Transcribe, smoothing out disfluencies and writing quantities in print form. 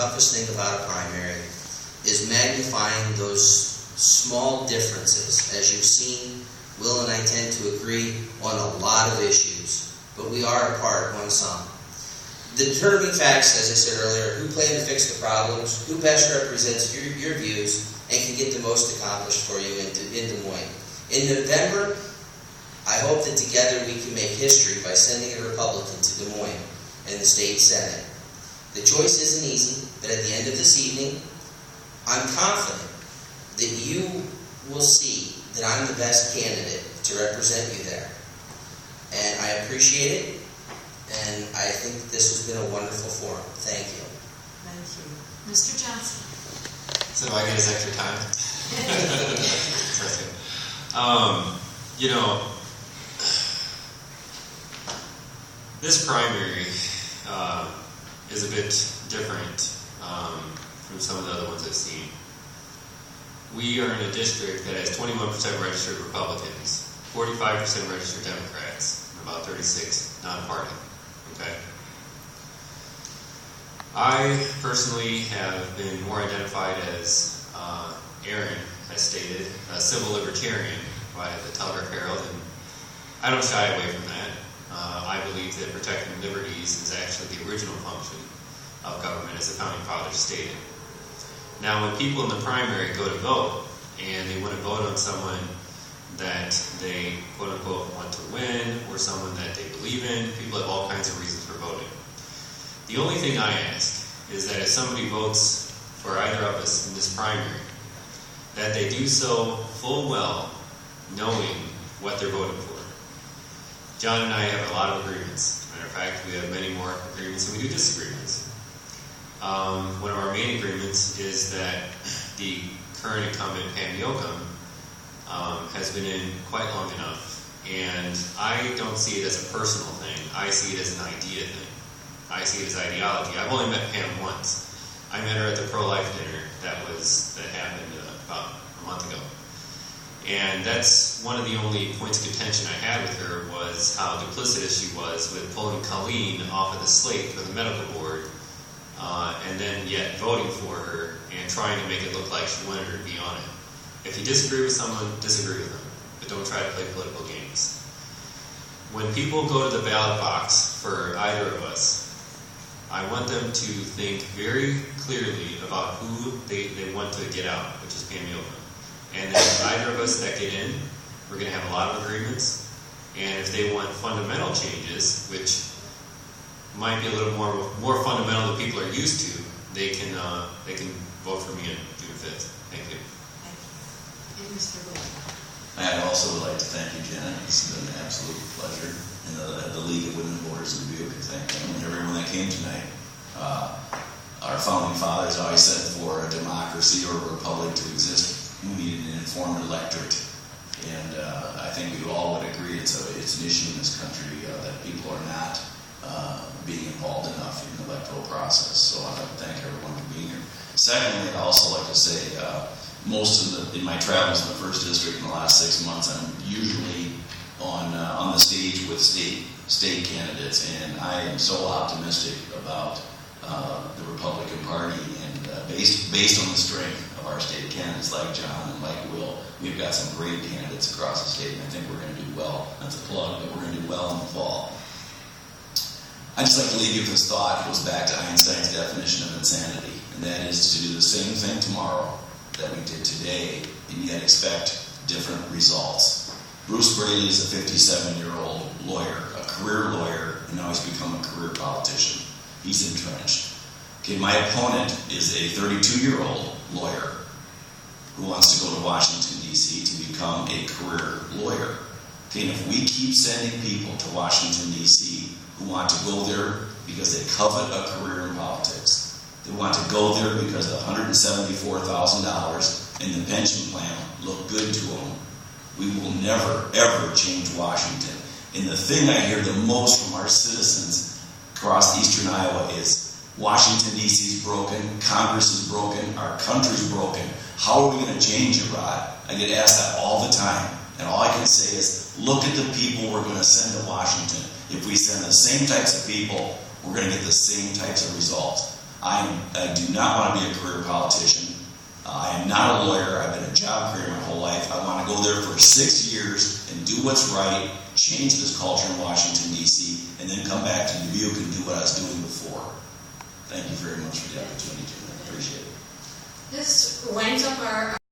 toughest thing about a primary is magnifying those small differences. As you've seen, Will and I tend to agree on a lot of issues, but we are apart on some. The determining facts, as I said earlier, who plan to fix the problems, who best represents your views, and can get the most accomplished for you in Des Moines. In November, I hope that together we can make history by sending a Republican to Des Moines and the state Senate. The choice isn't easy, but at the end of this evening, I'm confident that you will see that I'm the best candidate to represent you there. And I appreciate it, and I think this has been a wonderful forum. Thank you. Thank you. Mr. Johnson. So do I get his extra time? You know, this primary is a bit different from some of the other ones I've seen. We are in a district that has 21% registered Republicans, 45% registered Democrats, and about 36 non-party. Okay. I personally have been more identified as Aaron has stated, a civil libertarian by the Telegraph Herald, and I don't shy away from that. I believe that protecting liberties is actually the original function of government, as the Founding Fathers stated. Now, when people in the primary go to vote, and they want to vote on someone that they, quote-unquote, want to win, or someone that they believe in, people have all kinds of reasons for voting. The only thing I ask is that if somebody votes for either of us in this primary, that they do so full well knowing what they're voting for. John and I have a lot of agreements. Matter of fact, we have many more agreements than we do disagreements. One of our main agreements is that the current incumbent, Pam Yoakum, has been in quite long enough. And I don't see it as a personal thing. I see it as an idea thing. I see it as ideology. I've only met Pam once. I met her at the pro-life dinner that happened about a month ago. And that's one of the only points of contention I had with her, was how duplicitous she was with pulling Colleen off of the slate for the medical board, and then yet voting for her and trying to make it look like she wanted her to be on it. If you disagree with someone, disagree with them, but don't try to play political games. When people go to the ballot box for either of us, I want them to think very clearly about who they want to get out, which is Pam Yoakum. And then either of us that get in, we're going to have a lot of agreements. And if they want fundamental changes, which might be a little more fundamental than people are used to, they can vote for me on June 5th. Thank you. Thank you. And Mr. Blum. I'd also like to thank you, Jenna. It's been an absolute pleasure. And the League of Women Voters in Dubuque, thank them and everyone that came tonight. Our founding fathers always said for a democracy or a republic to exist, we needed an informed electorate. And I think we all would agree it's an issue in this country that people are not being involved enough in the electoral process. So I'd like to thank everyone for being here. Secondly, I'd also like to say, in my travels in the 1st District in the last 6 months, I'm usually on the stage with state candidates, and I am so optimistic about the Republican Party, and based on the strength of our state candidates like John and like Will, we've got some great candidates across the state, and I think we're going to do well. That's a plug, but we're going to do well in the fall. I'd just like to leave you with this thought. It goes back to Einstein's definition of insanity, and that is to do the same thing tomorrow that we did today, and yet expect different results. Bruce Braley is a 57-year-old lawyer, a career lawyer, and now he's become a career politician. He's entrenched. Okay, my opponent is a 32-year-old lawyer who wants to go to Washington, D.C. to become a career lawyer. Okay, and if we keep sending people to Washington, D.C. who want to go there because they covet a career in politics, they want to go there because the $174,000 in the pension plan look good to them, we will never, ever change Washington. And the thing I hear the most from our citizens across eastern Iowa is Washington, D.C. is broken, Congress is broken, our country's broken. How are we going to change it, Rod? I get asked that all the time. And all I can say is, look at the people we're going to send to Washington. If we send the same types of people, we're going to get the same types of results. I do not want to be a career politician. I am not a lawyer. I've been a job creator my whole life. I want to go there for 6 years and do what's right, change this culture in Washington, D.C., and then come back to Dubuque and do what I was doing before. Thank you very much for the opportunity, Jim. I appreciate it. This winds up our